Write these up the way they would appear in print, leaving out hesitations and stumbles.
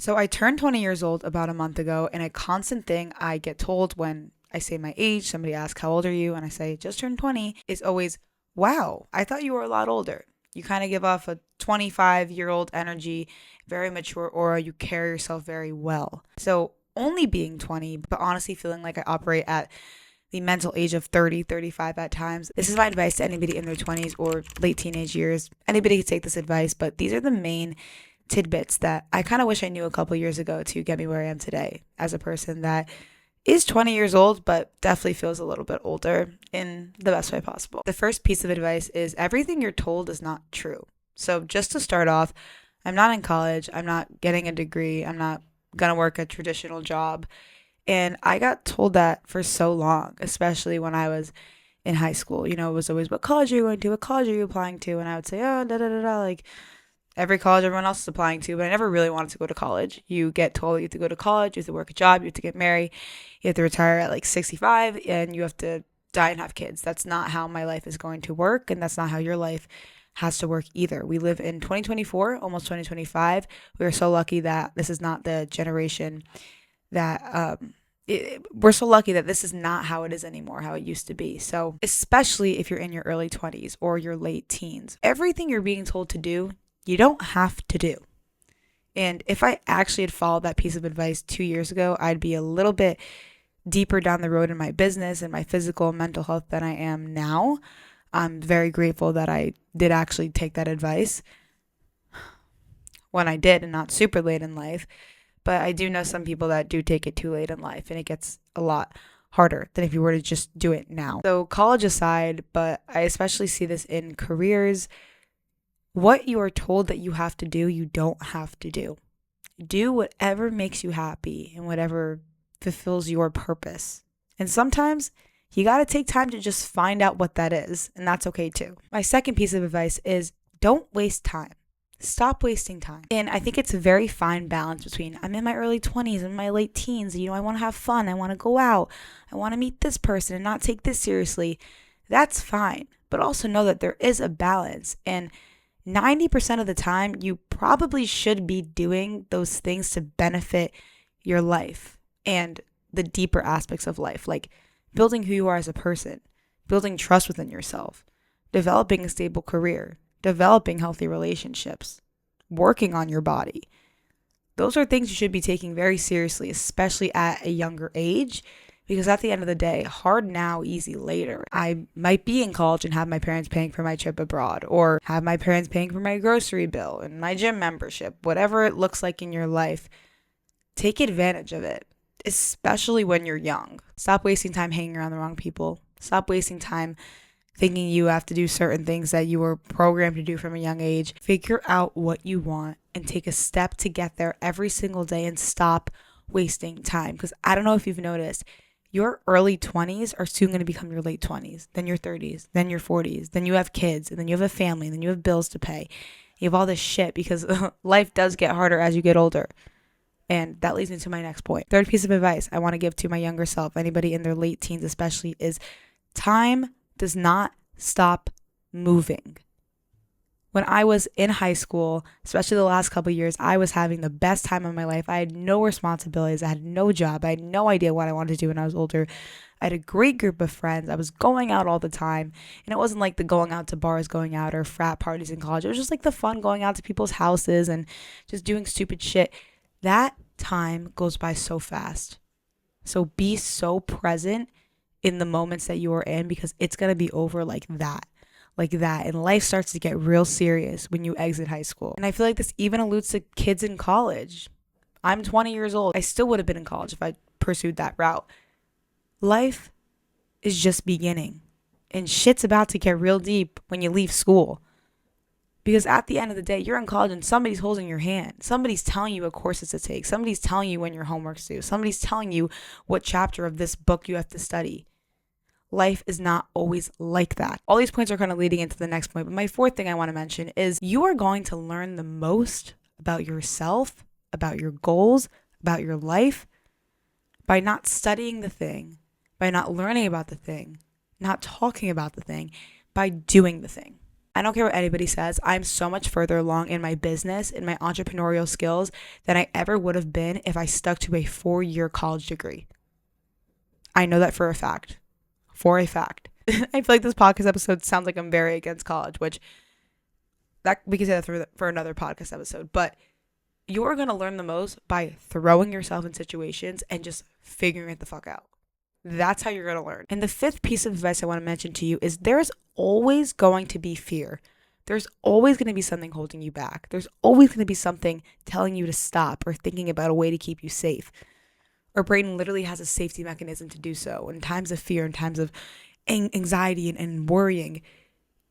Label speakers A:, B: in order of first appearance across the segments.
A: So I turned 20 years old about a month ago, and a constant thing I get told when I say my age, somebody asks, "How old are you?" And I say, "Just turned 20," is always, "Wow, I thought you were a lot older." You kind of give off a 25-year-old energy, very mature aura. You carry yourself very well. So only being 20, but honestly feeling like I operate at the mental age of 30, 35 at times. This is my advice to anybody in their 20s or late teenage years. Anybody can take this advice, but these are the main tidbits that I kind of wish I knew a couple years ago to get me where I am today as a person that is 20 years old, but definitely feels a little bit older in the best way possible. The first piece of advice is everything you're told is not true. So just to start off, I'm not in college. I'm not getting a degree. I'm not going to work a traditional job. And I got told that for so long, especially when I was in high school. You know, it was always, what college are you going to? What college are you applying to? And I would say, oh, da da da da, like every college everyone else is applying to, but I never really wanted to go to college. You get told you have to go to college, you have to work a job, you have to get married, you have to retire at like 65, and you have to die and have kids. That's not how my life is going to work, and that's not how your life has to work either. We live in 2024, almost 2025. We are so lucky that this is not the generation that we're so lucky that this is not how it is anymore, how it used to be. So especially if you're in your early 20s or your late teens, everything you're being told to do, you don't have to do. And if I actually had followed that piece of advice 2 years ago, I'd be a little bit deeper down the road in my business and my physical and mental health than I am now. I'm very grateful that I did actually take that advice when I did and not super late in life. But I do know some people that do take it too late in life, and it gets a lot harder than if you were to just do it now. So college aside, but I especially see this in careers. What you are told that you have to do, you don't have to do. Do whatever makes you happy and whatever fulfills your purpose. And sometimes you got to take time to just find out what that is, and that's okay too. My second piece of advice is don't waste time. Stop wasting time. And I think it's a very fine balance between I'm in my early 20s and my late teens. You know, I want to have fun. I want to go out. I want to meet this person and not take this seriously. That's fine. But also know that there is a balance. And 90% of the time, you probably should be doing those things to benefit your life and the deeper aspects of life, like building who you are as a person, building trust within yourself, developing a stable career, developing healthy relationships, working on your body. Those are things you should be taking very seriously, especially at a younger age, because at the end of the day, hard now, easy later. I might be in college and have my parents paying for my trip abroad, or have my parents paying for my grocery bill and my gym membership, whatever it looks like in your life. Take advantage of it, especially when you're young. Stop wasting time hanging around the wrong people. Stop wasting time thinking you have to do certain things that you were programmed to do from a young age. Figure out what you want and take a step to get there every single day and stop wasting time. Because I don't know if you've noticed, your early 20s are soon going to become your late 20s, then your 30s, then your 40s, then you have kids, and then you have a family, and then you have bills to pay. You have all this shit because life does get harder as you get older. And that leads me to my next point. Third piece of advice I want to give to my younger self, anybody in their late teens especially, is time does not stop moving. When I was in high school, especially the last couple of years, I was having the best time of my life. I had no responsibilities. I had no job. I had no idea what I wanted to do when I was older. I had a great group of friends. I was going out all the time. And it wasn't like the going out to bars, going out, or frat parties in college. It was just like the fun going out to people's houses and just doing stupid shit. That time goes by so fast. So be so present in the moments that you are in, because it's going to be over like that. And life starts to get real serious when you exit high school. And I feel like this even alludes to kids in college. I'm 20 years old. I still would have been in college if I pursued that route. Life is just beginning, and shit's about to get real deep when you leave school. Because at the end of the day, you're in college and somebody's holding your hand. Somebody's telling you what courses to take. Somebody's telling you when your homework's due. Somebody's telling you what chapter of this book you have to study. Life is not always like that. All these points are kind of leading into the next point. But my fourth thing I want to mention is you are going to learn the most about yourself, about your goals, about your life by not studying the thing, by not learning about the thing, not talking about the thing, by doing the thing. I don't care what anybody says. I'm so much further along in my business, in my entrepreneurial skills than I ever would have been if I stuck to a 4-year college degree. I know that for a fact. For a fact. I feel like this podcast episode sounds like I'm very against college, which that we can say that for another podcast episode. But you're going to learn the most by throwing yourself in situations and just figuring it the fuck out. That's how you're going to learn. And the fifth piece of advice I want to mention to you is there's always going to be fear. There's always going to be something holding you back. There's always going to be something telling you to stop or thinking about a way to keep you safe. Our brain literally has a safety mechanism to do so. In times of fear, in times of anxiety and worrying,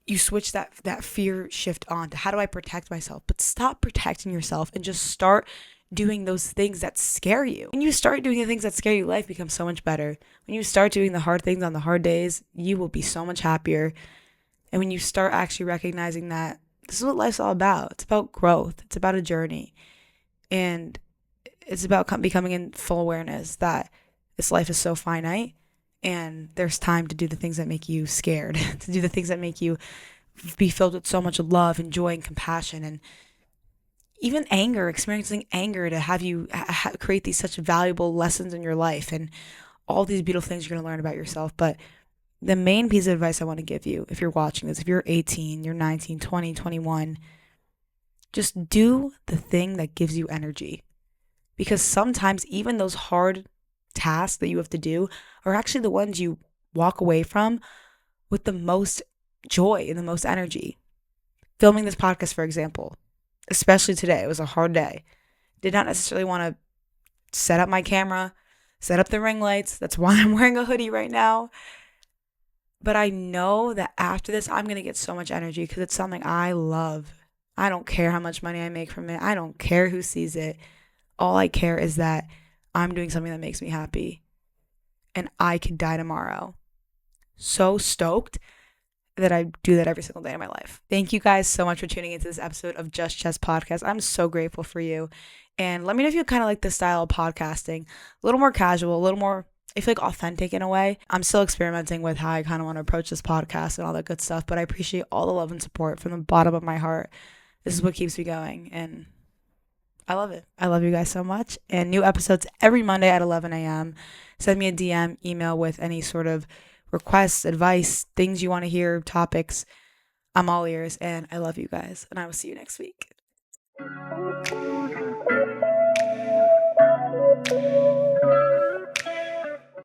A: you switch that fear shift on to how do I protect myself? But stop protecting yourself and just start doing those things that scare you. When you start doing the things that scare you, life becomes so much better. When you start doing the hard things on the hard days, you will be so much happier. And when you start actually recognizing that this is what life's all about. It's about growth. It's about a journey. And it's about becoming in full awareness that this life is so finite and there's time to do the things that make you scared, to do the things that make you be filled with so much love and joy and compassion and even anger, experiencing anger to have you create these such valuable lessons in your life and all these beautiful things you're going to learn about yourself. But the main piece of advice I want to give you, if you're watching this, if you're 18, you're 19, 20, 21, just do the thing that gives you energy. Because sometimes even those hard tasks that you have to do are actually the ones you walk away from with the most joy and the most energy. Filming this podcast, for example, especially today, it was a hard day. Did not necessarily want to set up my camera, set up the ring lights. That's why I'm wearing a hoodie right now. But I know that after this, I'm going to get so much energy because it's something I love. I don't care how much money I make from it. I don't care who sees it. All I care is that I'm doing something that makes me happy. And I could die tomorrow. So stoked that I do that every single day of my life. Thank you guys so much for tuning into this episode of Just Jess Podcast. I'm so grateful for you. And let me know if you kind of like this style of podcasting. A little more casual, a little more, I feel like, authentic in a way. I'm still experimenting with how I kind of want to approach this podcast and all that good stuff. But I appreciate all the love and support from the bottom of my heart. This is what keeps me going. And I love it. I love you guys so much. And new episodes every Monday at 11 a.m. Send me a DM, email with any sort of requests, advice, things you want to hear, topics. I'm all ears, and I love you guys. And I will see you next week.